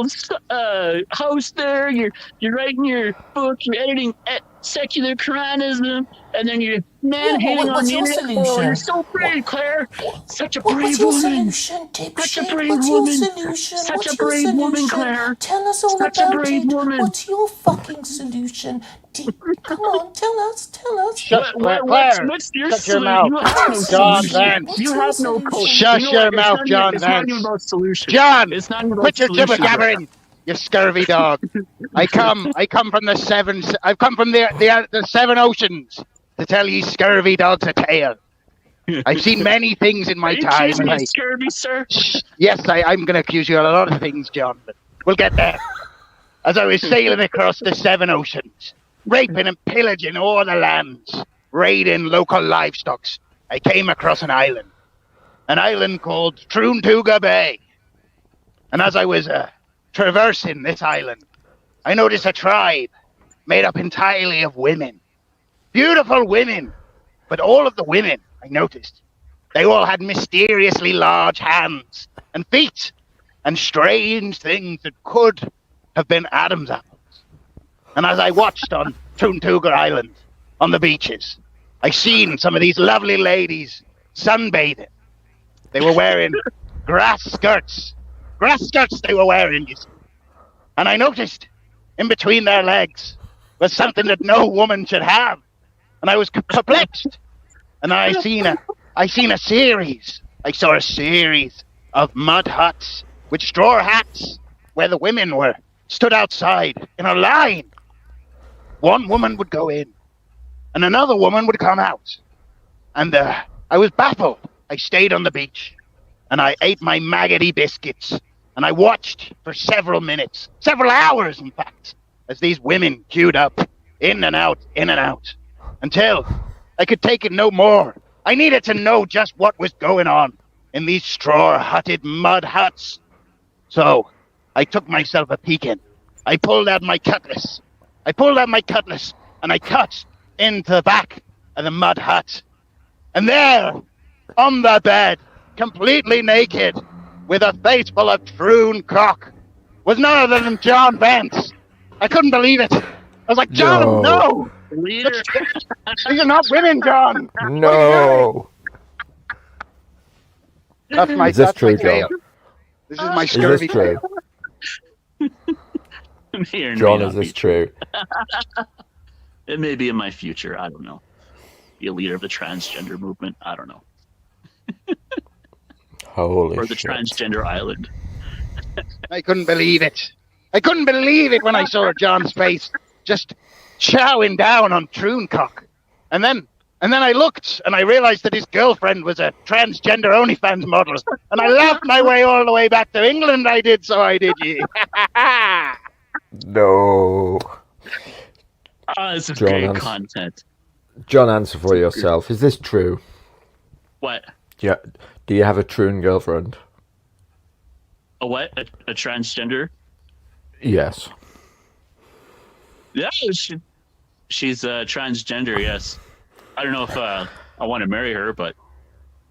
little house there. You're writing your book. You're editing secular Quranism, and then you're man-hating on what's the your internet. Oh, you're solution? so brave, Claire. Such a What's brave your woman. solution, Such a dipshit? brave What's your woman. solution? Such What's a your brave woman, solution? Claire. Tell us all Such a about brave it. woman. What's your fucking solution? Come on, tell us. Shush, Claire. What's your Shut your solution? mouth. You have no John solution. Vance. You have no coach. Shush your mouth, John It's not even Vance. about solution. John, It's not even about quit your solution. jibber jabbering, you scurvy dog. I come from the seven. I've come from the seven oceans to tell you scurvy dogs a tale. I've seen many things in my time. Are you accusing me of scurvy, sir? Yes, I'm going to accuse you of a lot of things, John, but we'll get there. As I was sailing across the seven oceans, raping and pillaging all the lands, raiding local livestock, I came across an island called Troontoga Bay. And as I was traversing this island, I noticed a tribe made up entirely of women. Beautiful women. But all of the women, I noticed, they all had mysteriously large hands and feet and strange things that could have been Adam's apples. And as I watched on Troontoga Island, on the beaches, I seen some of these lovely ladies sunbathing. They were wearing grass skirts. Grass skirts they were wearing, you see. And I noticed in between their legs was something that no woman should have. And I was perplexed. And I saw a series of mud huts with straw hats where the women were stood outside in a line. One woman would go in and another woman would come out. And I was baffled. I stayed on the beach and I ate my maggoty biscuits and I watched for several minutes, several hours in fact, as these women queued up in and out, until I could take it no more. I needed to know just what was going on in these straw-hutted mud huts. So I took myself a peek in. I pulled out my cutlass and I cut into the back of the mud hut. And there, on the bed, completely naked, with a face full of Troontoga, was none other than John Vance. I couldn't believe it. I was like, John, no! Leader. These are not women, John! No! That's my Is this true, tale. John? This is my Is scurvy this true? May or may John, not is this be true? It may be in my future. I don't know. Be a leader of the transgender movement. I don't know. Holy Or the shit. transgender island. I couldn't believe it. I couldn't believe it when I saw John's face just chowing down on Troontoga. And then I looked and I realized that his girlfriend was a transgender OnlyFans model. And I laughed my way all the way back to England. I did, ye. No. This is John, great content. John, answer for yourself. Is this true? What? Yeah. Do you have a Troon girlfriend? A what? A transgender? Yes. Yeah, she's transgender, yes. I don't know if I want to marry her, but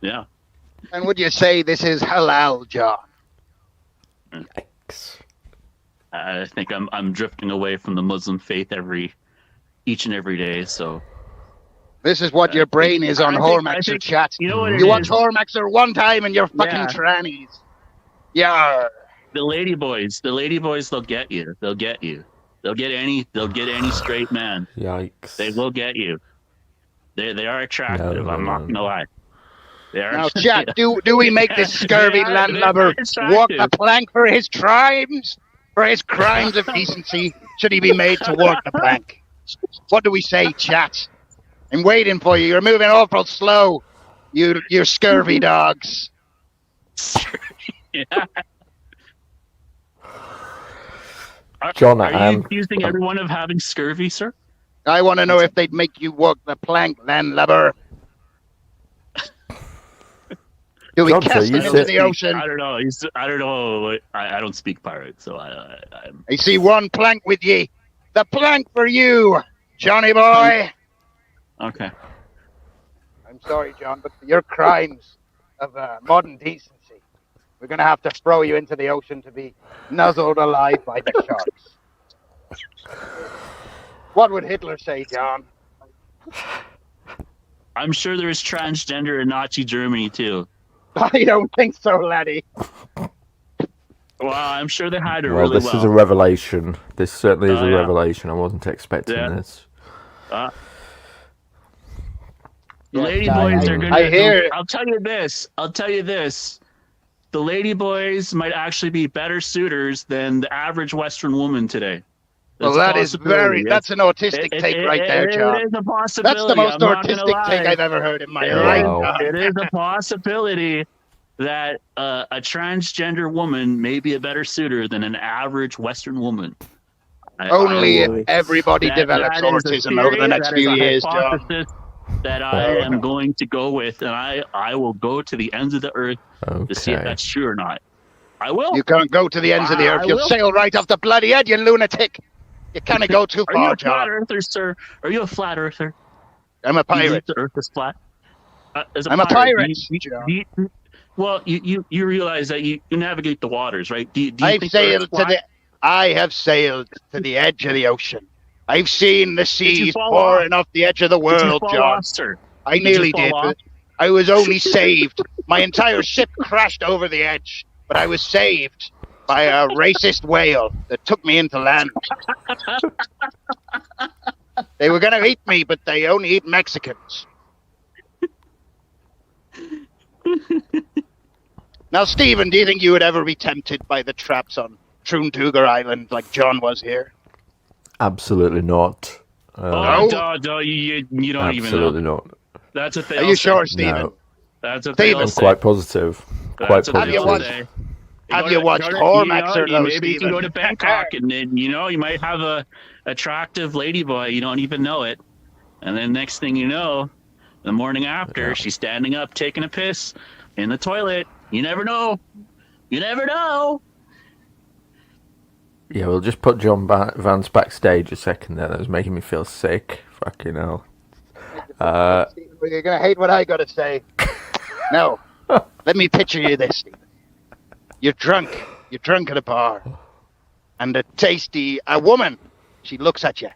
yeah. And would you say this is halal, John? Yikes. I think I'm drifting away from the Muslim faith each and every day, so... This is what your brain is on Hormaxer chat. You know what You watch Hormaxer one time and you're fucking trannies. Yeah. The ladyboys, they'll get you. They'll get you. They'll get any straight man. Yikes. They will get you. They are attractive. I'm not gonna lie. They are. Now, chat. Do we make this scurvy landlubber walk the plank for his crimes? For his crimes of decency, should he be made to walk the plank? What do we say, chat? I'm waiting for you. You're moving awful slow. You scurvy dogs. Yeah. John, are you accusing everyone of having scurvy, sir? I want to know if they'd make you walk the plank, landlubber. Do we cast him into the ocean? I don't know. I don't know. I don't speak pirate, so I see one plank with ye. The plank for you, Johnny boy. Okay. I'm sorry, John, but for your crimes of modern decency, We're going to have to throw you into the ocean to be nuzzled alive by the sharks. What would Hitler say, John? I'm sure there is transgender in Nazi Germany too. I don't think so, laddie. Well, I'm sure they had it Well, really this well. is a revelation. This certainly is Oh, a yeah. revelation. I wasn't expecting Yeah. this. The Yes, lady I- boys I- are gonna. I hear- I'll tell you this. The lady boys might actually be better suitors than the average Western woman today. Well, It's a that is possibility. that's an autistic take right there, John. It is a possibility. That's the most I'm not gonna autistic take lie. I've ever heard in my It life, is- John. It is a possibility that a transgender woman may be a better suitor than an average Western woman. Only I- if everybody that- develops that is a autism theory, over the next that is few a years, John. hypothesis that I am going to go with, and I will go to the ends of the earth to see if Okay. that's true or not. I will. You can't go to the ends of the earth. I You'll will. sail right off the bloody edge, you lunatic. You can't go too Are you far, a flat John. earther, sir? Are you a flat earther? I'm a Do you pirate. think the earth is flat? As I'm a pirate, do John. well, you realize that you navigate the waters, right? Do you I've think the earth's sailed to flat? I have sailed to the edge of the ocean. I've seen the you seas fall pouring off the edge of the Did you world, fall John. off, sir? I you nearly fall did. off? But I was only saved. My entire ship crashed over the edge, but I was saved by a racist whale that took me into land. They were going to eat me, but they only eat Mexicans. Now, Stephen, do you think you would ever be tempted by the traps on Troontoga Island like John was here? Absolutely not. Oh, No. no, you don't even know. Absolutely not. That's what they Are all you say. sure, Stephen? No. That's what Stephen. they all I'm say. quite positive. Quite That's what they Have you all positive. watched- say. have go you to- watched go to- Hormax or those, maybe you can go to Stephen? Bangkok and then you might have a attractive lady boy. You don't even know it, and then next thing you know, the morning after, Yeah. she's standing up taking a piss in the toilet. You never know. You never know. Yeah, we'll just put John Vance backstage a second there. That was making me feel sick. Fucking hell. Stephen, you're going to hate what I got to say. No. Let me picture you this, Stephen. You're drunk. You're drunk at a bar. And a woman, she looks at you.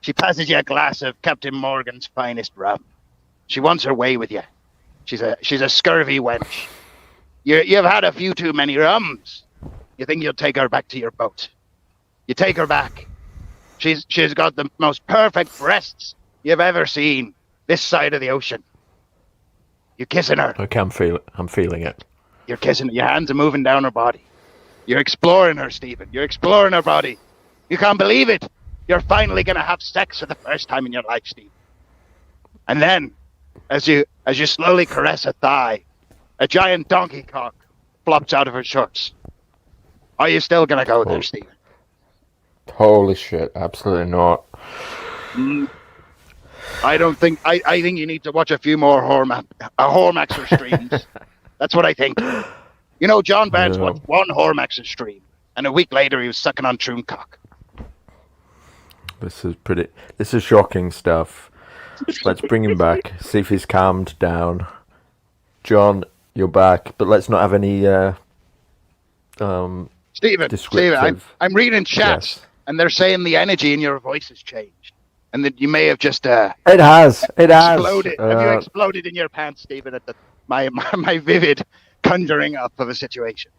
She passes you a glass of Captain Morgan's finest rum. She wants her way with you. She's a scurvy wench. You've had a few too many rums. You think you'll take her back to your boat. You take her back. She's got the most perfect breasts you've ever seen this side of the ocean. You're kissing her. Okay, I'm feeling it. You're kissing her. Your hands are moving down her body. You're exploring her, Stephen. You're exploring her body. You can't believe it. You're finally going to have sex for the first time in your life, Stephen. And then, as you slowly caress a thigh, a giant donkey cock flops out of her shorts. Are you still going to go there, Stephen? Holy shit, absolutely not. I don't think. I think you need to watch a few more Hormaxer streams. That's what I think. You know, John Vance Yeah. watched one Hormaxer stream, and a week later he was sucking on Trooncock. This is shocking stuff. Let's bring him back, see if he's calmed down. John, you're back, but let's not have any Stephen, descriptive. I'm reading chats, Yes. and they're saying the energy in your voice has changed, and that you may have just It has. exploded. Have you Uh, exploded in your pants, Stephen, at my vivid conjuring up of a situation?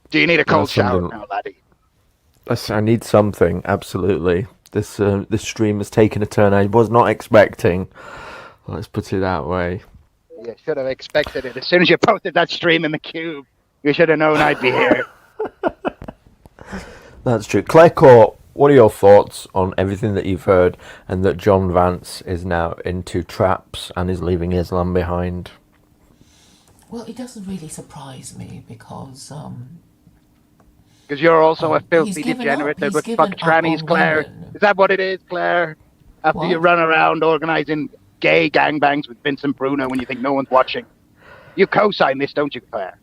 Do you need a cold That's shower something- now, laddie? I need something, absolutely. This stream has taken a turn I was not expecting. Let's put it that way. You should have expected it. As soon as you posted that stream in the cube, you should have known I'd be here. That's true. Claire, what are your thoughts on everything that you've heard and that John Vance is now into traps and is leaving Islam behind? Well, it doesn't really surprise me because Because you're also a He's filthy given degenerate up. that He's would given fuck up trannies, on Claire. women. Is that what it is, Claire? After you What? run around organising gay gangbangs with Vincent Bruno when you think no one's watching. You co-sign this, don't you, Claire?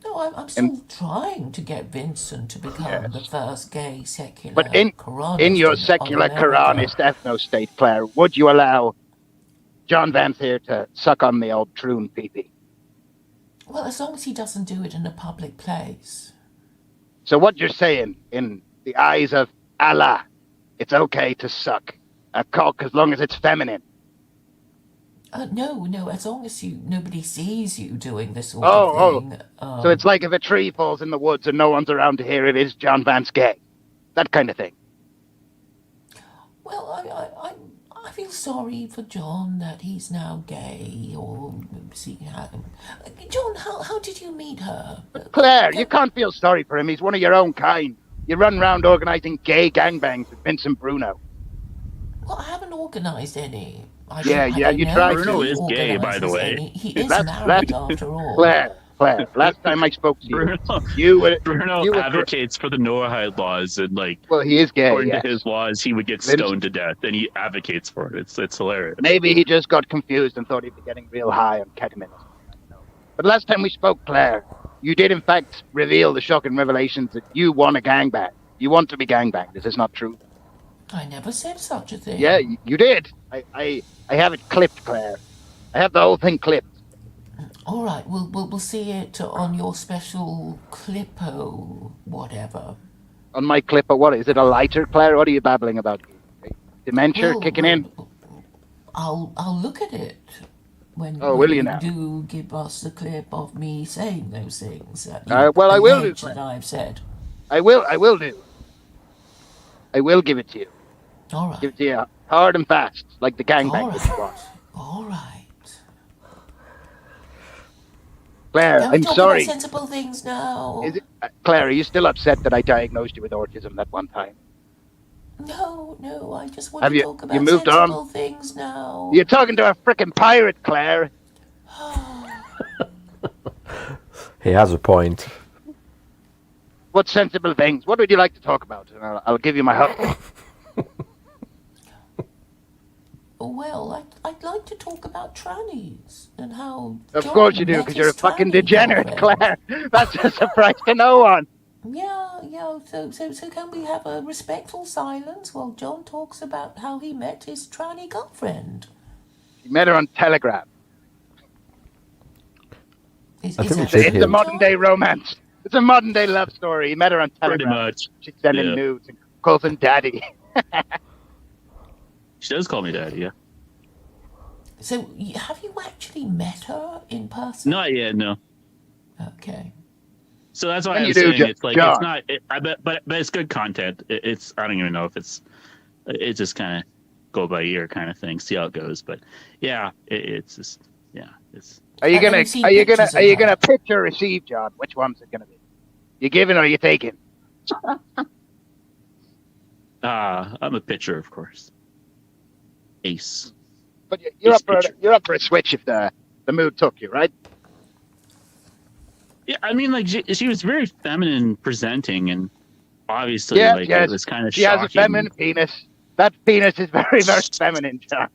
no, I'm still trying to get Vincent to become the first gay secular But in Quranist your of secular America. Quranist ethno-state, Claire, would you allow John Vance here to suck on the old troon pee-pee? Well, as long as he doesn't do it in a public place. So what you're saying, in the eyes of Allah, it's okay to suck a cock as long as it's feminine. No, as long as nobody sees you doing this sort Oh, of thing. So it's like if a tree falls in the woods and no one's around to hear it, is John Vance gay? That kind of thing. Well, I feel sorry for John that he's now gay, or see how. John, how did you meet her? Claire, you can't feel sorry for him. He's one of your own kind. You run around organising gay gangbangs with Vincent Bruno. Well, I haven't organised any. Yeah, you tried to. Bruno is gay, by the way. He is That's- married after all. Claire, last time I spoke to you, Bruno you were advocates for the Noahide laws, and like well, he is gay. according Yes. to his laws, he would get stoned to death, and he advocates for it. It's hilarious. Maybe he just got confused and thought he'd be getting real high on ketamine. But last time we spoke, Claire, you did in fact reveal the shocking revelations that you want a gangbang. You want to be gangbanged. Is this not true? I never said such a thing. Yeah, you did. I have it clipped, Claire. I have the whole thing clipped. All right, we'll see it on your special Clippo, whatever. On my clip, or what? Is it a lighter, Claire? What are you babbling about? Dementia kicking in? I'll look at it when will you now? do give us the clip of me saying those things. That Well, I will do, allege that I've said. I will do. I will give it to you. All right. Give it to you hard and fast, like the gangbang All that you right. want. All right. Claire, Can we I'm talk sorry. about sensible things now? Claire, are you still upset that I diagnosed you with autism that one time? No, I just want Have to you- talk you about moved on? sensible things now. You're talking to a frickin' pirate, Claire. He has a point. What sensible things? What would you like to talk about? And I'll give you my help. Well, I'd like to talk about trannies and how. Of John course you do, met because you're a his fucking tranny degenerate, girlfriend. Claire. That's a surprise to no one. Yeah. So can we have a respectful silence while John talks about how he met his tranny girlfriend? You met her on Telegram. Is think we that should It's hear- a modern day romance. It's a modern day love story. You met her on Pretty Telegram. much. She's sending Yeah. nudes and calls him daddy. She does call me daddy, yeah. So have you actually met her in person? Not yet, no. Okay. So that's why When I'm you do, saying it's like John. it's not. I bet, but it's good content. It's I don't even know if it's just kind of go by ear kind of thing, see how it goes. But yeah, it's just it's. Are you Have gonna you seen are you gonna pictures of are you her? gonna pitch or receive, John? Which one's it gonna be? You giving or you taking? I'm a pitcher, of course. Ace. But you're It's up for pitcher. you're up for a switch if the mood took you, right? Yeah, I mean, like she was very feminine presenting, and obviously, Yes, like yes. it was kind of She shocking. has a feminine penis. That penis is very, very feminine, John.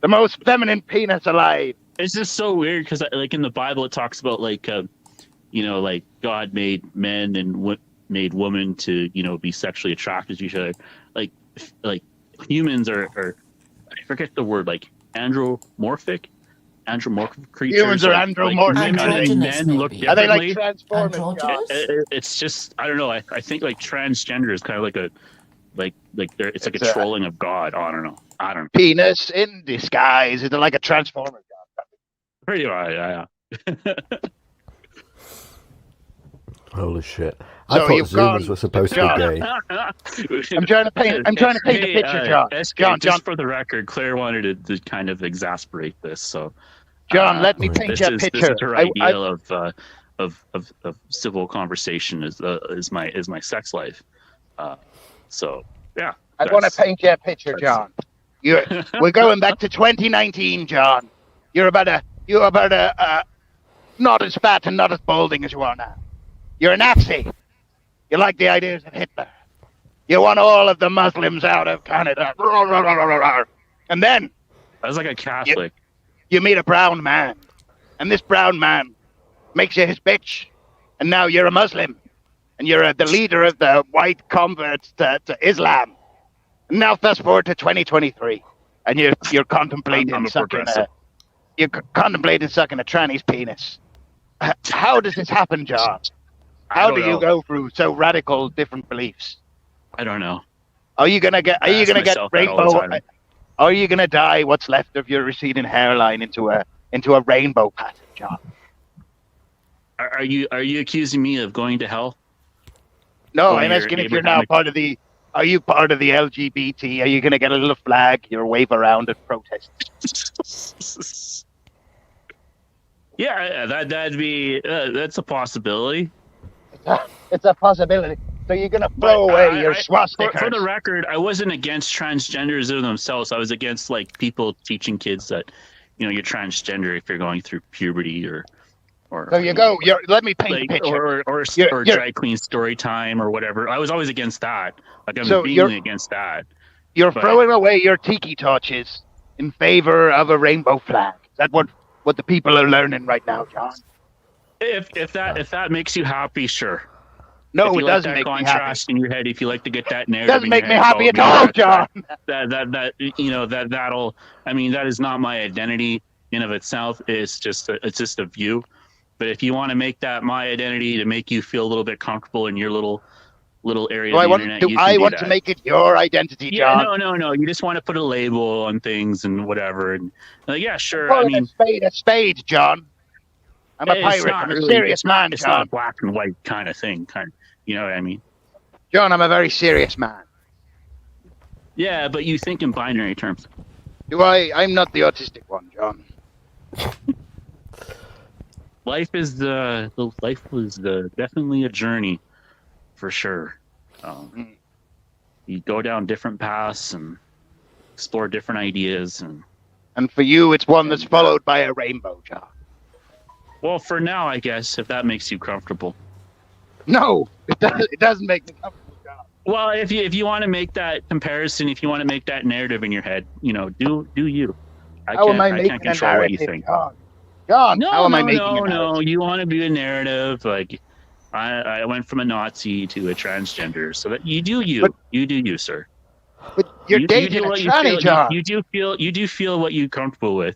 The most feminine penis alive. It's just so weird because, like, in the Bible, it talks about like, like God made men and made women to, be sexually attracted to each other. Like humans are I forget the word, like andromorphic creatures. Humans are like andromorphic, women and Androgynous, men look maybe. Are they differently. like transformers? John? Androgynous? It's just I don't know. I think like transgender is kind of like a it's like It's a a- trolling of God. I don't know. Penis in disguise. Is it like a transformer, John? Pretty yeah. Holy shit. So I thought you've Zoomers gone- were supposed to John. be gay. I'm trying to paint a Hey, picture, John. SK, John, just for the record, Claire wanted to kind of exasperate this, so John, let me Right. paint this you a is picture. her ideal of civil conversation is my sex life. So yeah, I want to that's- paint you a picture, John. We're going back to 2019, John. You're about not as fat and not as balding as you are now. You're a Nazi. You like the ideas of Hitler. You want all of the Muslims out of Canada. And then That's like a Catholic. you meet a brown man. And this brown man makes you his bitch. And now you're a Muslim. And you're the leader of the white converts to Islam. And now fast forward to 2023. And you're contemplating I'm a sucking progressive. you're contemplating sucking a tranny's penis. How does this happen, John? I How don't do you know. go through so radical different beliefs? I don't know. Are you gonna get myself that all the rainbow? time. Are you gonna dye what's left of your receding hairline into a rainbow pattern, John? Are you accusing me of going to hell? No, Or I'm you're asking if you're now Abrahamic- part of the. Are you part of the LGBT? Are you gonna get a little flag you'll wave around at protests? Yeah, that'd be that's a possibility. It's a possibility. So you're gonna But throw away your swastikas. For the record, I wasn't against transgenders themselves. I was against like people teaching kids that, you're transgender if you're going through puberty or. So you go. Let me paint Like, a picture. or You're- drag queen story time or whatever. I was always against that. Like I'm So vehemently against that. You're but- throwing away your tiki torches in favor of a rainbow flag. Is that what the people are learning right now, John? If that makes you happy, sure. No, If it you like doesn't that make me happy. contrast in your head, if you like to get that It narrative, doesn't in make your me head happy at about all, me, John. that'll. I mean, that is not my identity in of itself. It's just a view. But if you want to make that my identity to make you feel a little bit comfortable in your little area Do of I the want, internet, do you can I do want that. to make it your identity, Yeah, John? no. You just want to put a label on things and whatever. And yeah, sure. Call I it mean, a spade, John. I'm a it's pirate. not I'm a really- serious man, It's not a John. black and white kind of thing. You know what I mean? John, I'm a very serious man. Yeah, but you think in binary terms. Do I? I'm not the autistic one, John. Life was definitely a journey, for sure. You go down different paths and explore different ideas, And for you, it's one that's followed by a rainbow, John. well, for now, I guess if that makes you comfortable. No, it doesn't make me comfortable, John. Well, if you want to make that comparison, if you want to make that narrative in your head, do you? How am I I making can't a control what you narrative, think. John? John, No, how am no, I making no, a narrative? no. You want to be a narrative like I went from a Nazi to a transgender, so that you do you. But- You do you, sir. But you're You dating do a what you tranny, feel. John. You do feel what you're comfortable with.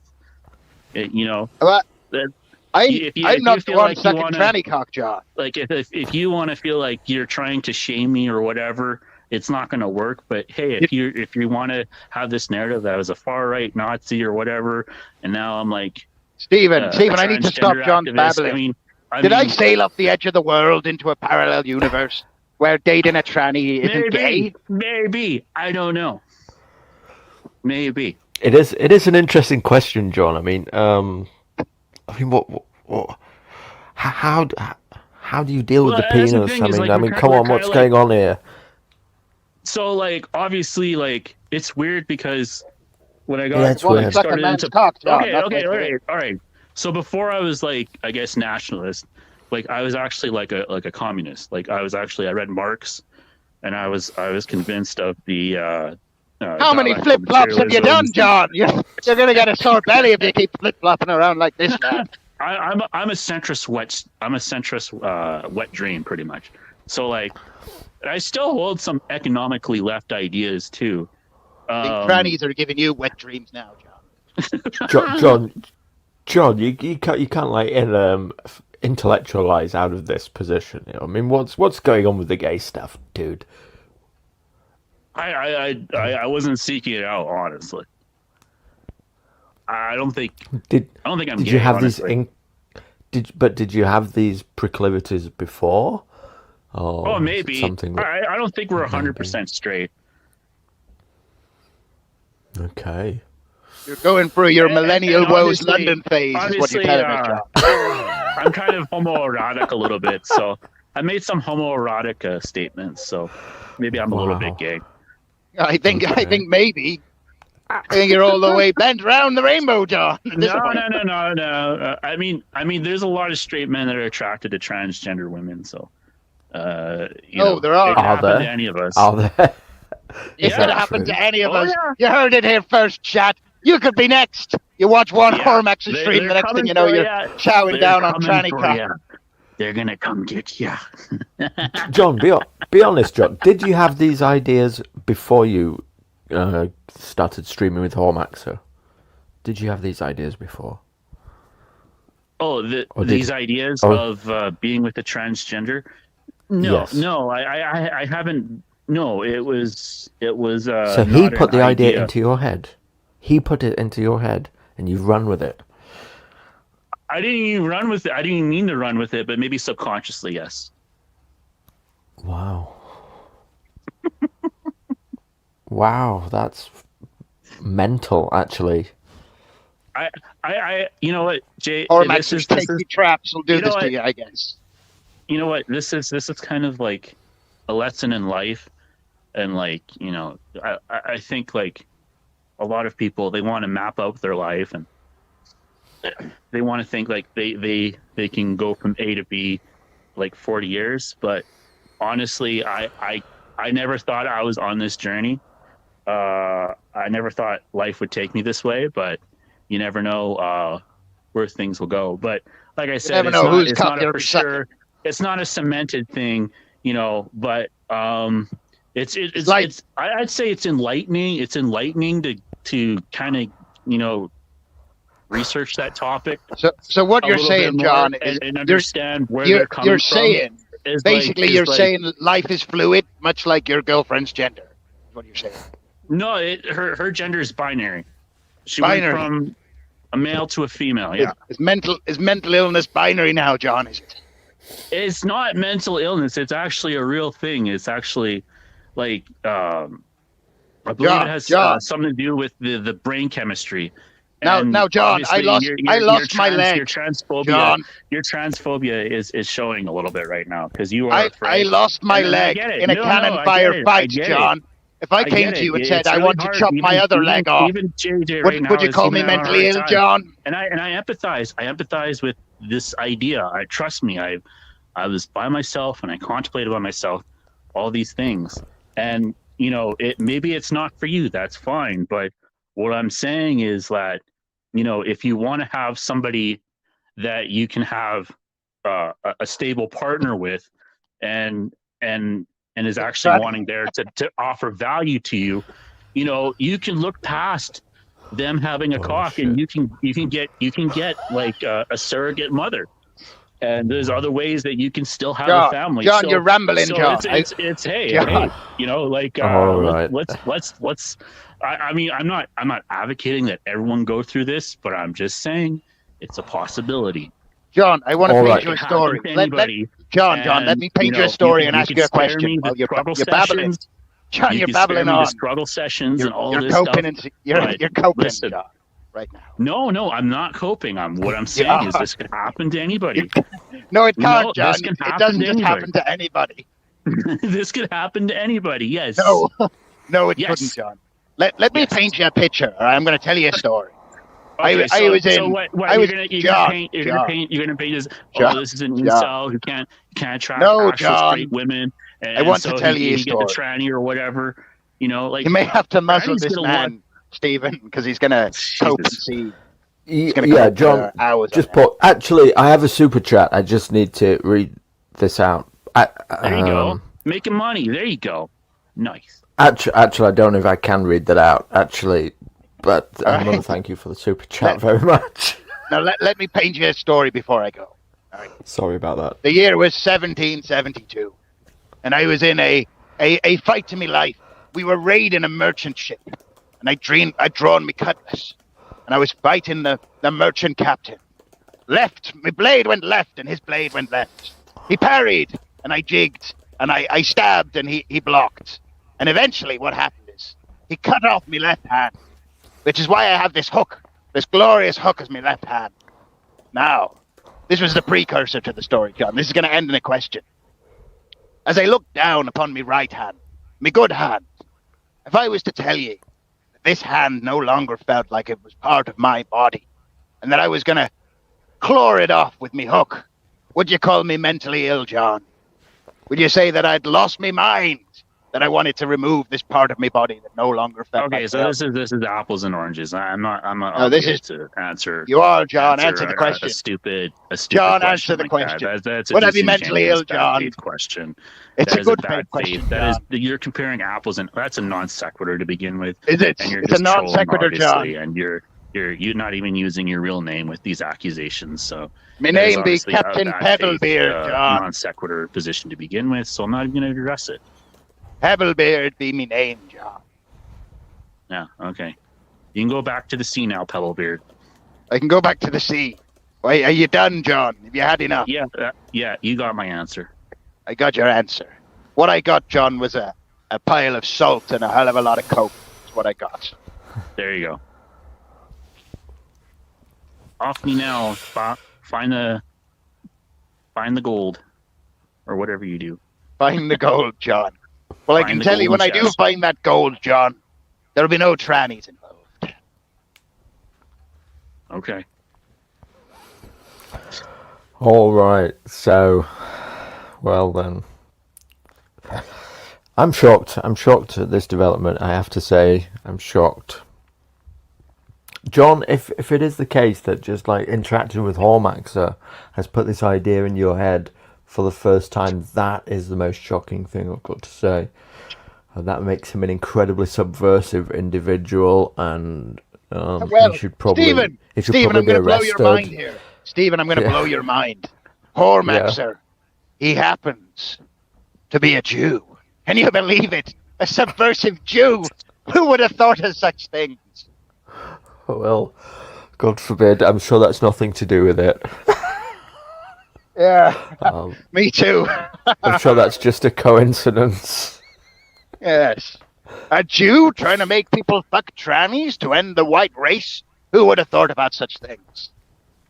But that- I'm if you not the feel one like you sucking wanna- tranny cock, John. Like if you want to feel like you're trying to shame me or whatever, it's not going to work. But hey, if you want to have this narrative that I was a far right Nazi or whatever, and now I'm like Stephen, a I need to stop transgender John's activist, babbling. Did I sail off the edge of the world into a parallel universe where dating a tranny isn't gay? Maybe I don't know. Maybe. It is an interesting question, John. I mean, what how do you deal with Well, the that's the penis? thing I is, mean, like, I we're mean, kinda- come we're on, what's kinda like- going on here? So like obviously like it's weird because when I got Yeah, it's Well, weird. it's like a started man's into cock, John. okay, That's okay, what it is. all right. So before I was like, I guess nationalist, like I was actually like a communist. Like I read Marx, and I was convinced of the. How many dialectical flip flops have you done, materialism. John? You're gonna get a sore belly if you keep flip flopping around like this, man. I'm a centrist wet dream pretty much. So like, I still hold some economically left ideas too. I think trannies are giving you wet dreams now, John. John, you can't like intellectualize out of this position. You know? I mean, what's going on with the gay stuff, dude? I wasn't seeking it out, honestly. I don't think I'm Did gay, you have honestly. did you have these proclivities before? Oh, maybe. something. I don't think we're 100% straight. Okay. You're going through your And millennial woes obviously- London phase, is what you're telling me, John. I'm kind of homoerotic a little bit, so I made some homoerotic statements. So maybe I'm a little Wow. bit gay. I think Okay. maybe. I think you're all the way bent around the rainbow, John. at this point. No. I mean, there's a lot of straight men that are attracted to transgender women. So, There are. it could Are happen there? to any of us. Are there? It Yeah. could happen to any of Oh, us. yeah. You heard it here first, chat. You could be next. You watch one Yeah. Hormax's They're stream, the next thing coming you know, for you're ya. chowing They're down on coming tranny for cock. ya. They're gonna come get you. John, be honest, John. Did you have these ideas before you started streaming with Hormaxer? Did you have these ideas before? Oh, Or these ideas Oh. of being with a transgender. No, Yes. no, I haven't. No, it was So he not put an the idea idea. into your head. He put it into your head, and you've run with it. I didn't even run with it. I didn't even mean to run with it, but maybe subconsciously, yes. Wow. Wow, that's mental, actually. You know what, Jay? Or This Max's is this is tasty traps will do you know this to what you, I guess. you know what this is kind of like a lesson in life, and like I think like a lot of people, they want to map out their life, and they want to think like they can go from A to B like 40 years, but honestly, I never thought I was on this journey. I never thought life would take me this way, but you never know where things will go. But like I said, never know whose it's cup not a you'll for be sucking. sure. It's not a cemented thing, but it's like- it's I'd say it's enlightening. It's enlightening to kind of research that topic So what a you're little saying, bit more, John, is and understand where they're you're coming from. saying Is basically like, you're is like, saying life is fluid, much like your girlfriend's gender. Is what you're saying. no, her gender is binary. She Binary. went from a male to a female. Yeah, Is mental illness binary now, John? Is it? it's not mental illness. It's actually a real thing. It's actually like I believe John, it has John. something to do with the brain chemistry. Now, And John, I obviously lost my leg. Your transphobia, John. your transphobia is showing a little bit right now because you are I afraid. lost my And I leg get it. in a No, cannon I fire get it. I fight, get it. John. If I came get to you it. and said It's I really want hard. to chop my other leg off, Even JJ right now would you call is me even having a mentally hard ill, time. John? And I empathize. I empathize with this idea. Trust me. I was by myself and I contemplated by myself all these things. And maybe it's not for you. That's fine. But what I'm saying is that if you want to have somebody that you can have a stable partner with, and is actually Right. wanting there to offer value to you, you can look past them having a cock, and you can get like a surrogate mother, and there's other ways that you can still have a family. John, So- you're rambling, so John. It's hey, John. like All right. let's. I mean, I'm not advocating that everyone go through this, but I'm just saying it's a possibility. John, I want to All paint right. you a It can happen story. to John, anybody. let me paint you a story and ask you a spare question me the while you're struggle babbling. sessions. John, You you're can spare babbling me the on. struggle sessions You're, and all you're this coping stuff. and you're but coping, listen. John, right now. No, I'm not coping. What I'm saying Yeah. is this can happen to anybody. No, it can't, No, John. this can It happen doesn't to just anybody. happen to anybody. This could happen to anybody. Yes. No, no, it Yes. couldn't, John. Let me Yes. paint you a picture. All right, I'm going to tell you a story. Okay, I was so in- what I you're was- gonna John, paint you're John. gonna paint this. John, Oh, this is an John. incel who can't attract No, actual John. straight women. And I want to so tell you a he get the story. tranny or whatever. Like You may have to muzzle Granny's this gonna man, Stephen, because he's going to cope and Jesus. see. Yeah, gonna go John. for hours Just on end. put. Actually, I have a super chat. I just need to read this out. There you go, making money. There you go. Nice. Actually, I don't know if I can read that out. Actually, but I want to Right. thank you for the super chat very much. Now, let me paint you a story before I go. Sorry about that. The year was 1772, and I was in a fight to me life. We were raiding a merchant ship, and I'd drawn me cutlass, and I was fighting the merchant captain. My blade went left, and his blade went left. He parried, and I jigged, and I stabbed, and he blocked. And eventually what happened is, he cut off my left hand, which is why I have this hook, this glorious hook as my left hand. Now, this was the precursor to the story, John. This is going to end in a question. As I looked down upon my right hand, my good hand, if I was to tell you that this hand no longer felt like it was part of my body, and that I was going to claw it off with me hook, would you call me mentally ill, John? Would you say that I'd lost my mind, that I wanted to remove this part of my body that no longer felt Okay, like so myself? this is apples and oranges. I'm not No, this obligated is- to answer. You are, John. Answer the a question. stupid John, question answer the like question. that. That's a Would I be mentally disingenuous ill, bad John? faith question. It's That a is good bad faith question, faith. That John. is, you're comparing apples and that's a non sequitur to begin with. Is it? And you're It's a just non trolling, sequitur, John. obviously, and you're you're not even using your real name with these accusations. So My that is name be obviously a Captain bad faith, Pebblebeard, John. non sequitur position to begin with. So I'm not even going to address it. Pebblebeard be my name, John. Yeah. Okay. You can go back to the sea now, Pebblebeard. I can go back to the sea. Wait, are you done, John? Have you had enough? Yeah. You got my answer. I got your answer. What I got, John, was a pile of salt and a hell of a lot of coke. That's what I got. There you go. Off me now. Find the gold, or whatever you do. Find the gold, John. Well, I Find can the tell you, when I golden do chest. find that gold, John, there'll be no trannies involved. Okay. All right. So, well then, I'm shocked. I'm shocked at this development. I have to say, I'm shocked. John, if it is the case that just like interacting with Hormaxer has put this idea in your head for the first time, that is the most shocking thing I've got to say. That makes him an incredibly subversive individual, and Well, he should probably Stephen, he should Stephen, probably I'm be going to blow your mind arrested. here. Stephen, I'm going to Yeah. blow your mind. Hormaxer, he happens to be a Jew. Can you believe it? A subversive Jew. Who would have thought of such things? Well, God forbid. I'm sure that's nothing to do with it. Yeah, Um, me too. I'm sure that's just a coincidence. Yes. A Jew trying to make people fuck trannies to end the white race? Who would have thought about such things?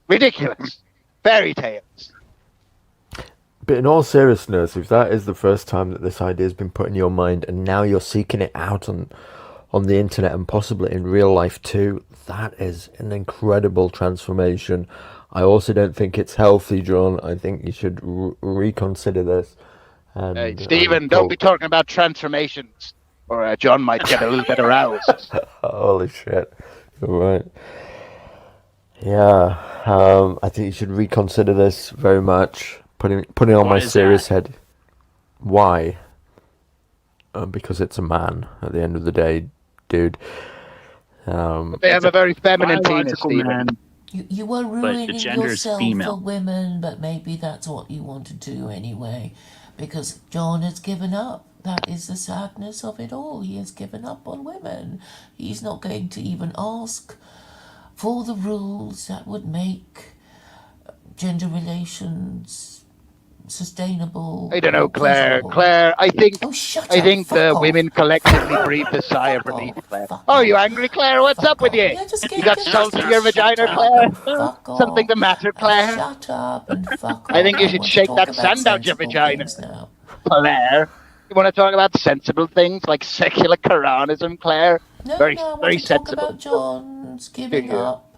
Ridiculous. Fairy tales. But in all seriousness, if that is the first time that this idea has been put in your mind, and now you're seeking it out on the internet and possibly in real life too, that is an incredible transformation. I also don't think it's healthy, John. I think you should reconsider this. And, Hey, Stephen, don't be talking about transformations, or John might get a little bit aroused. Holy shit. You're right. Yeah, I think you should reconsider this very much. Putting on Why my is serious that? head. Why? Because it's a man at the end of the day, dude. They have a very feminine penis, Biological Stephen. man. You were the ruining gender is yourself female. for women, but maybe that's what you want to do anyway. Because John has given up. That is the sadness of it all. He has given up on women. He's not going to even ask for the rules that would make gender relations sustainable. I don't know, Claire. feasible. Claire, I think Oh, shut I up. think Fuck the off. women collectively breathed a sigh of Fuck relief, off. Claire. Fuck Oh, off. you angry, Claire? What's Fuck up with off. you? Yeah, just You got just salt in shut your up vagina, and Claire? fuck off. Something the matter, Claire? Shut up and fuck off. I think you should want to shake talk that about sand out your sensible vagina. things now. Claire? You want to talk about sensible things like secular Quranism, Claire? No, Very, no, I want very to talk sensible. about John's giving Yeah. up.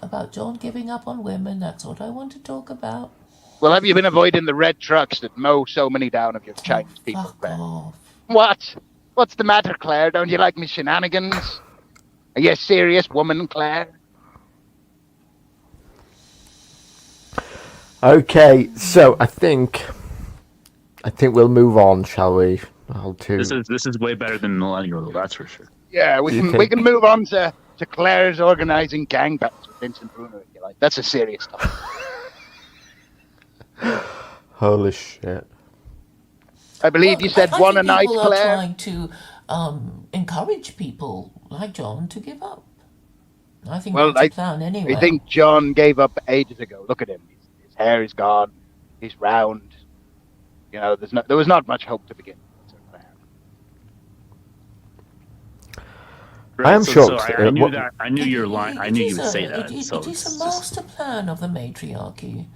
About John giving up on women. That's what I want to talk about. Well, have you been avoiding the red trucks that mow so many down of your Chinese people, Fuck Claire? off. What? What's the matter, Claire? Don't you like me shenanigans? Are you a serious woman, Claire? Okay, so I think we'll move on, shall we? This is way better than Millennial, that's for sure. Yeah, we Do you can think- move on to Claire's organising gangbangs with Vincent Bruno, if you like. That's a serious topic. Holy shit. I believe you said I one think a night, people are Claire. trying to encourage people like John to give up. I think Well, that's the plan anyway. I think John gave up ages ago. Look at him. His hair is gone. He's round. You know, there was not much hope to begin with. I am shocked. I knew What- that. I knew your line. I knew you would say that. It So is it's a just- master plan of the matriarchy.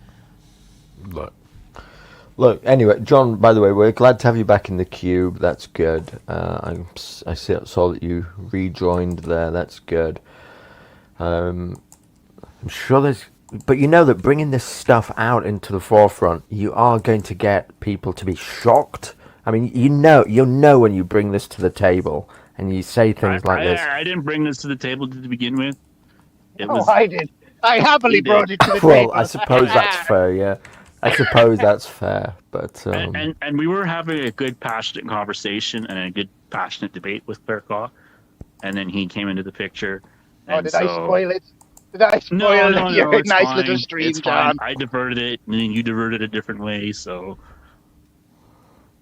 Look, anyway, John, by the way, we're glad to have you back in the cube. That's good. I saw that you rejoined there. That's good. I'm sure there's... But you know that bringing this stuff out into the forefront, you are going to get people to be shocked. I mean, you'll know when you bring this to the table and you say things like this. I didn't bring this to the table to begin with. It Oh, was I did. I happily You did. brought it to the Well, table. I suppose that's fair, yeah. I suppose that's fair, but... and we were having a good passionate conversation and a good passionate debate with Claire Khaw, and then he came into the picture, And did I so, spoil it? Did I No, spoil no, your no, it's nice fine. little stream, It's fine. John? I diverted it, and then you diverted a different way. So,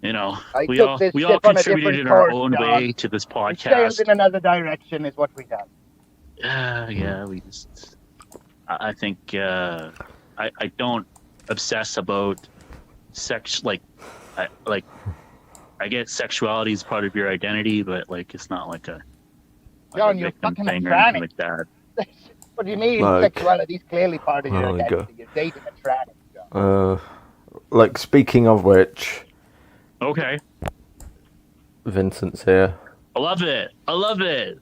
you know, I we took all this we all ship on a contributed different in our course, own John. way to this We sailed podcast. in another direction, is what we done. Yeah, we just. I think I don't obsess about sex I get sexuality is part of your identity, but like it's not like a John, a you're victim fucking a thing or anything tranny. like that. What do you mean? Like- Sexuality is clearly part of your Oh, identity. You're dating a tranny, John. Like, speaking of which, Okay, Vincent's here. I love it. I love it.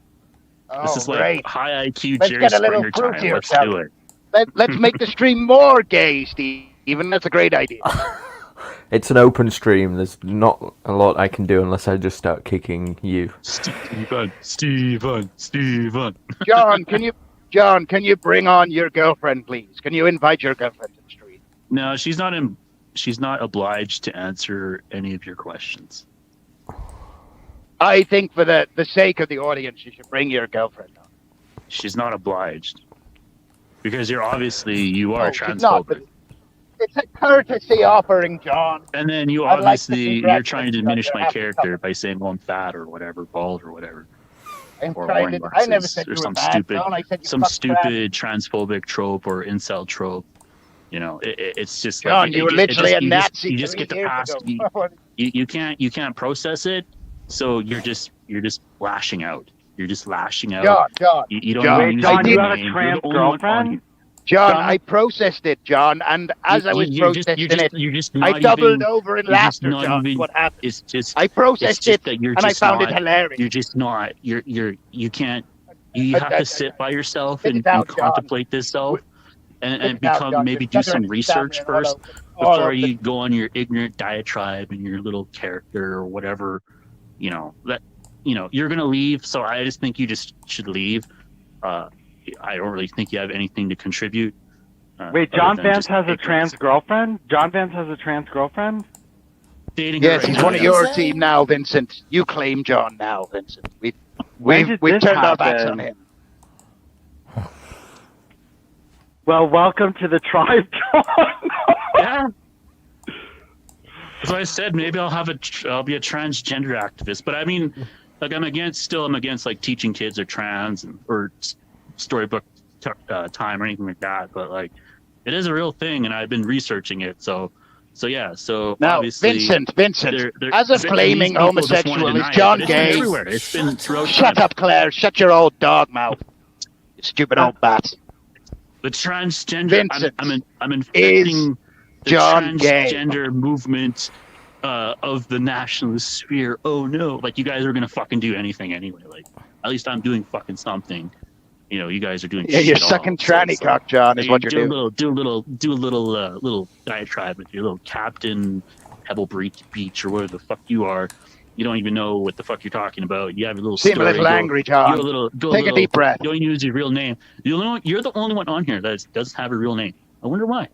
Oh, This is like great. high IQ Let's Jerry get a little Springer fruit time. here, Let's shall do we? it. Let's make the stream more gay, Steven. That's a great idea. It's an open stream. There's not a lot I can do unless I just start kicking you. Steven. John, can you bring on your girlfriend, please? Can you invite your girlfriend to the stream? No, she's not in. She's not obliged to answer any of your questions. I think for the sake of the audience, you should bring your girlfriend on. She's not obliged because you are She's not, transphobic. but it's a courtesy offering, John. And then you I'd like to obviously you're congratulate trying to you on diminish your my happy character couple. by saying, well, I'm fat or whatever, bald or whatever, I'm or trying orange to. I never glasses, said or you were some bad, stupid, John. I said you some fucked stupid transphobic trope or incel trope. You know, it's just John, like you were literally a Nazi. You just get to 3 years pass. ago. You can't process it, so you're just lashing out. You're just lashing out. John, You don't John, even Wait, use John, your you have a name. You're trans the only one on girlfriend? here. John, John, I processed it, John, and as I was processing it, you're just I not doubled even, over in you're just laughter, not John. even- What happened? It's just. I It's processed just it, that you're and I just found not, it hilarious. You're just not. You can't. You have to sit by yourself Spit and, it out, and John. contemplate this self, and Spit it out, become John. maybe You're do some stuttering and research stammering first all before over you go on your ignorant diatribe and your little character or whatever. You know that. You know you're gonna leave, so I just think you just should leave. I don't really think you have anything to contribute. Wait, other John than Vance just has a ignorance. trans girlfriend? John Vance has a trans girlfriend? Dating Yes, her he's right one now. of your Yes. team now, Vincent. You claim John now, Vincent. When We've did this turned our backs on happen? him. Well, welcome to the tribe, John. Yeah. As I said, maybe I'll be a transgender activist. But I mean, like I'm against like teaching kids they're trans or storybook time or anything like that. But like, it is a real thing, and I've been researching it. So yeah. So Now, obviously, Vincent, they're- as a these flaming people just wanna homosexual, is deny it, John but it's been gay? everywhere. It's been throughout Shut time. up, Claire. Shut your old dog mouth. You stupid old bat. The transgender. Vincent I'm infecting the John gay. transgender movement of the nationalist sphere. Oh no! Like you guys are gonna fucking do anything anyway. Like at least I'm doing fucking something. You know, you guys are doing. Yeah, you're shit all. sucking So tranny it's like, cock, John, is what you're doing. Do a little diatribe with your little Captain Pebble Beach or whatever the fuck you are. You don't even know what the fuck you're talking about. You have a little Seem story. a little angry, Go John. a little, Take a deep breath. You don't use your real name. You're the only one on here that doesn't have a real name. I wonder why.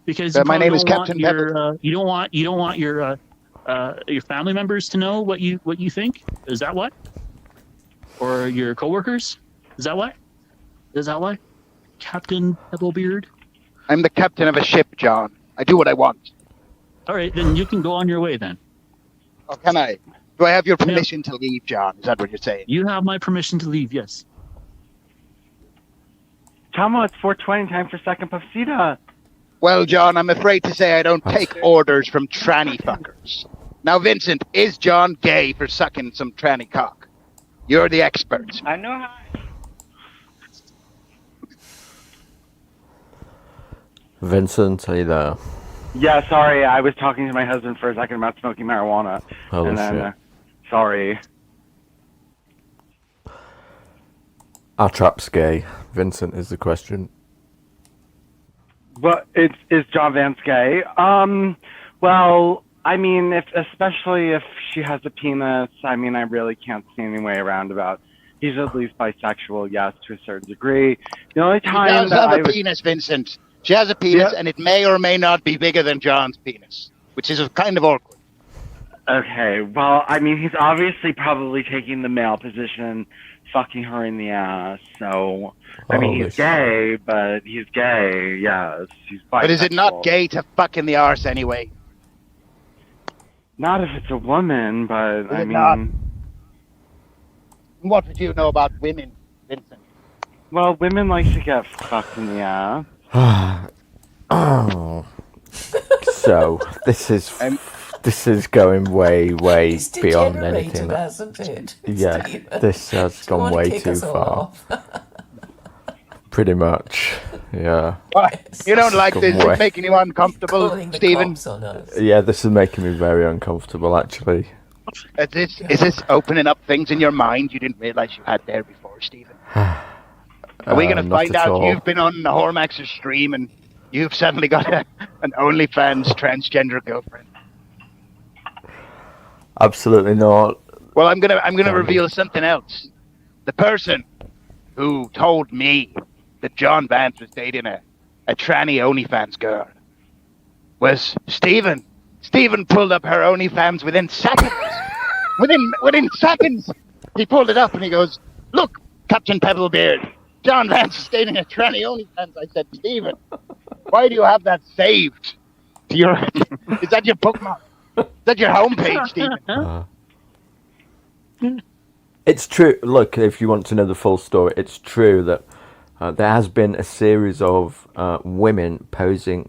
Because you My probably name is don't want Captain you don't want your family members to know what you think. Is that why? Or your coworkers? Is that why? Captain Pebblebeard? I'm the captain of a ship, John. I do what I want. All right, then you can go on your way. Then Oh, can I? Do I have your permission to leave, John? Is that what you're saying? you have my permission to leave. Yes. Tomo, it's 4:20, time for second Pafsita. Well, John, I'm afraid to say I don't take orders from tranny fuckers. Now, Vincent, is John gay for sucking some tranny cock? You're the expert. I know how. Vincent, are you there? Yeah, sorry, I was talking to my husband for a second about smoking marijuana. Holy and then, shit. Sorry. Are traps gay? Vincent is the question. But is John Vance gay? Well, I mean, especially if she has a penis, I mean, I really can't see any way around about. He's at least bisexual, yes, to a certain degree. The only She time does that have I a was, penis, Vincent. She has a penis, Yeah. and it may or may not be bigger than John's penis, which is kind of awkward. Okay, well, I mean, he's obviously probably taking the male position, fucking her in the ass. So, I mean, Holy he's gay, but he's gay. Yes, he's bisexual. But is it not gay to fuck in the arse anyway? Not if it's a woman, but Is I it not? mean, What would you know about women, Vincent? well, women like to get fucked in the ass. Oh. So this is going way It's beyond degenerated, anything. hasn't it? Yeah, Stephen? this has Do you gone want to way kick too us far. off? Pretty much. Yeah. What? You don't like Come this? away. It's making you uncomfortable, Calling the Stephen? cops on us. Yeah, this is making me very uncomfortable, actually. Is this opening up things in your mind you didn't realize you had there before, Stephen? Are we going to Not find at out all. you've been on the Hormax's stream and you've suddenly got an OnlyFans transgender girlfriend? Absolutely not. Well, I'm gonna Terrible. reveal something else. The person who told me that John Vance was dating a tranny OnlyFans girl was Stephen. Stephen pulled up her OnlyFans within seconds. within seconds, he pulled it up and he goes, "Look, Captain Pebblebeard, John Vance is dating a tranny OnlyFans." I said, "Stephen, why do you have that saved? Is that your bookmark? Is that your homepage, Stephen?" It's true. Look, if you want to know the full story, it's true that there has been a series of women posing,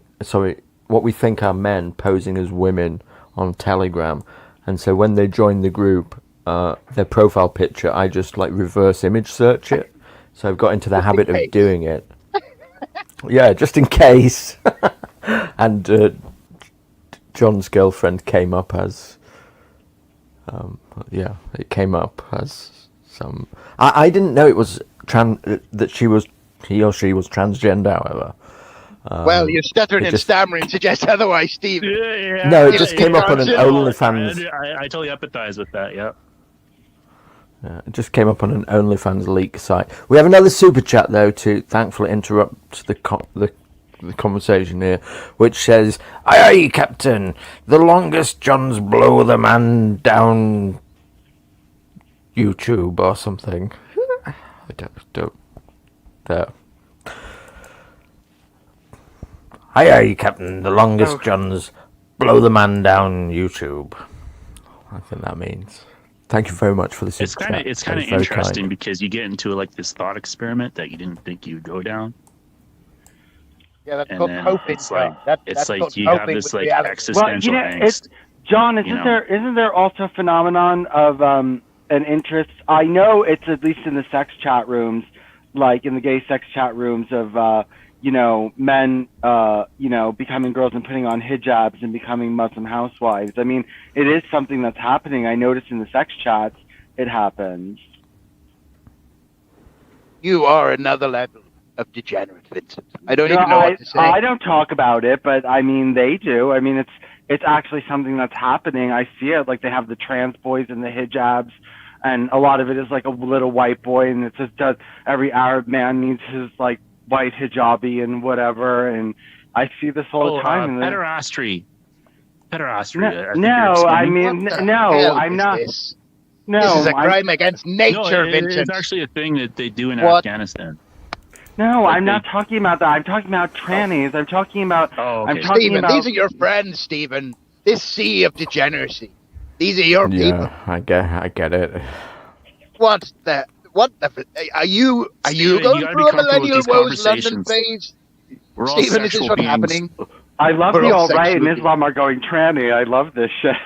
what we think are men posing as women on Telegram. And so when they join the group, their profile picture, I just like reverse image search it. So I've got into the habit of doing it. Yeah, just in case. And John's girlfriend came up as... yeah, it came up as some... I didn't know it was that he or she was transgender, however. Well, your stuttering and just- stammering suggests otherwise, Stephen. No, it just came up on an OnlyFans. I totally empathize with that. Yeah. It just came up on an OnlyFans leak site. We have another super chat though to thankfully interrupt the conversation here, which says, "Aye, aye, Captain. The longest Johns blow the man down YouTube or something." I don't. There. Aye, aye, Captain. The longest Johns blow the man down YouTube. I think that means. Thank you very much for the super chat. It's That kind was of very interesting kind. because you get into like this thought experiment that you didn't think you'd go down. Yeah, that's And called then coping. it's like that's it's like called you have coping this with like reality. existential Well, angst. John, you know. isn't there also a phenomenon of an interest? I know it's at least in the sex chat rooms, like in the gay sex chat rooms of men becoming girls and putting on hijabs and becoming Muslim housewives. I mean, it is something that's happening. I noticed in the sex chats it happens. You are another level of degenerate, Vincent. I don't even know what to say. I don't talk about it, but I mean they do. I mean it's actually something that's happening. I see it. Like they have the trans boys and the hijabs, and a lot of it is like a little white boy, and it just does. Every Arab man needs his like white hijabi and whatever, and I see this all the time. Pederastry. No, I What mean the no, hell I'm is not. This? No, This is a I'm- crime against nature, No, Vincent. it's actually a thing that they do in What? Afghanistan. No, Like I'm not talking about that. I'm talking about trannies. I'm talking about. Oh, I'm okay. talking Stephen, about. these are your friends, Stephen. This sea of degeneracy. These are your people. Yeah, I get it. What the? Are you Stephen, going you gotta through be a comfortable with millennial these woes London conversations. phase? We're all Stephen, is this sexual what's beings. happening? I love We're the all alt right and sexually- Islam are going tranny. I love this shit.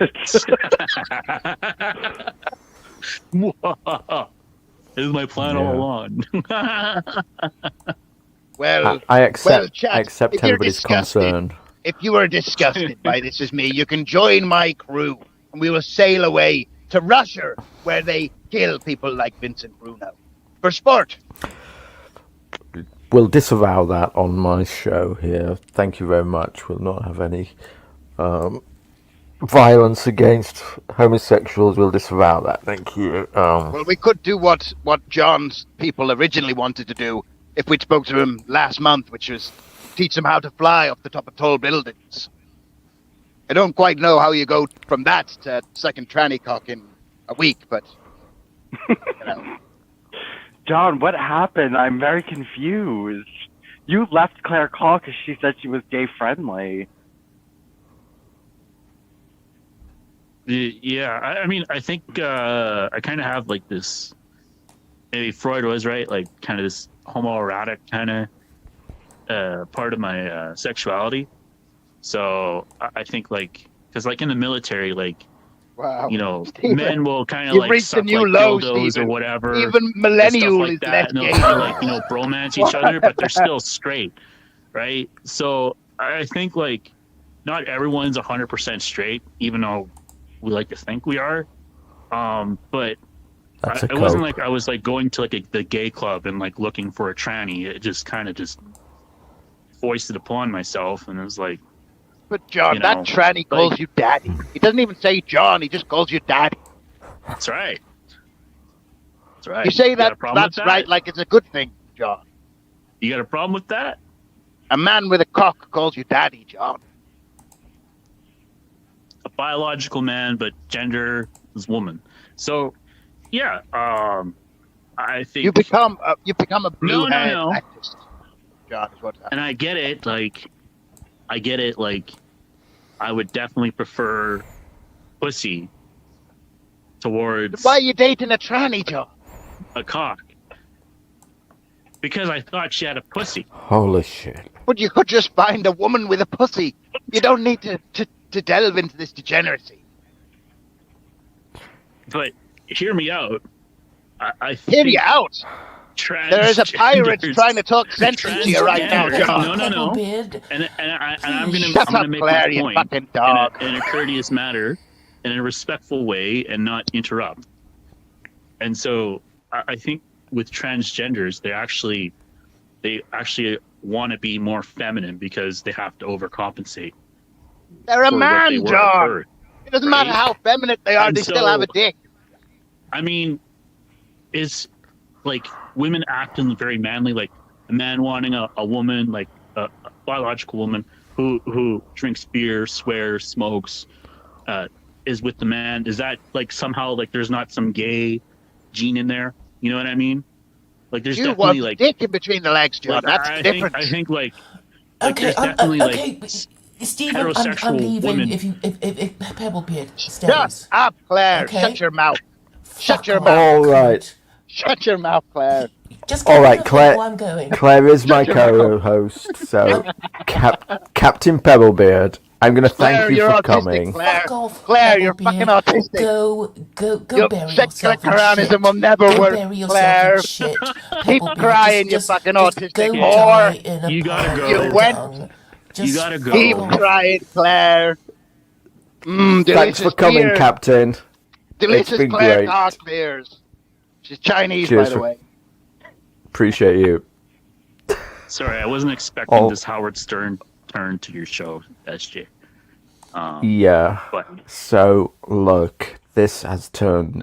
This is my plan all Yeah. along. Well, I accept. well, chat, I accept if you're everybody's disgusted- concern. if you are disgusted by this as me, you can join my crew, and we will sail away to Russia, where they kill people like Vincent Bruno for sport. We'll disavow that on my show here. Thank you very much. We'll not have any violence against homosexuals. We'll disavow that. Thank you. Well, we could do what John's people originally wanted to do if we'd spoke to him last month, which was teach them how to fly off the top of tall buildings. don't quite know how you go from that to second tranny cock in a week, but you know. John, what happened? I'm very confused. You left Claire Call because she said she was gay friendly. Yeah, I mean, I think I kind of have like this. Maybe Freud was right, like kind of this homoerotic kind of part of my sexuality. So I think like, because like in the military, like Wow. you know, Stephen, men will kind of you've like reached a suck new like low, dildos Stephen. or whatever, Even and stuff millennial like is that, less and they'll gay. kind of like bromance each other, but they're still straight, right? So I think like not everyone's 100% straight, even though we like to think we are. But it wasn't like I was like going to like the gay club and like looking for a tranny. It just kind of just foisted upon myself, and it was like. But John, You know, that tranny calls like- you daddy. He doesn't even say John, he just calls you daddy. That's right. That's right. You say got that a problem that's with that? right like it's a good thing, John. You got a problem with that? A man with a cock calls you daddy, John. A biological man, but gender is woman. So, yeah. I think. You become a blue-haired No. activist, John, is what's happening. And I get it. Like, I would definitely prefer pussy towards Why are you dating a tranny, John? a cock. Because I thought she had a pussy. Holy shit. But you could just find a woman with a pussy. You don't need to delve into this degeneracy. But hear me out. I think Hear me out. There is a pirate transgenders- trying to talk sense to you right now, transgenders- John. No. Pebblebeard, And I'm gonna Shut up, make Claire, my you point fucking dog. in a courteous manner, in a respectful way, and not interrupt. And so I think with transgenders, they actually want to be more feminine because they have to overcompensate. They're a for what they man, were at John. birth. It doesn't matter right? how feminine they are, And they still have a dick. I mean, is like women acting very manly, like a man wanting a woman, like a biological woman who drinks beer, swears, smokes, is with the man. Is that like somehow like there's not some gay gene in there? You know what I mean? Like there's You definitely want like dick in between the legs, John. like, That's I different. think like okay, there's definitely okay, like Stephen, I'm heterosexual leaving women. if Pebblebeard stays. Shut up, Claire. Okay. Shut your mouth. Shut Fuck your off, mouth. All right. cunt. Shut your mouth, Claire. Just All get right, the Claire. fuck where I'm going. Claire is my Shut your mouth. co-host, so Captain Pebblebeard, I'm going to thank Claire, you you're for autistic, coming. Claire. Fuck off, Claire, you're Pebblebeard. fucking autistic. Go Your bury secular yourself in shit. Quranism will never Go work, bury yourself Claire. in shit. Keep Pebblebeard. crying, you Just fucking just autistic go whore. die in a You gotta pile go. of You went- dung. Just You gotta go. fuck Keep off. crying, Claire. Thanks Delicious for coming, beer. Captain. Delicious been Claire great. Cock beers. She's Chinese, Cheers by the for- way. Appreciate you. sorry, I wasn't expecting Oh. this Howard Stern turn to your show, SJ. Yeah. But So, look, this has turned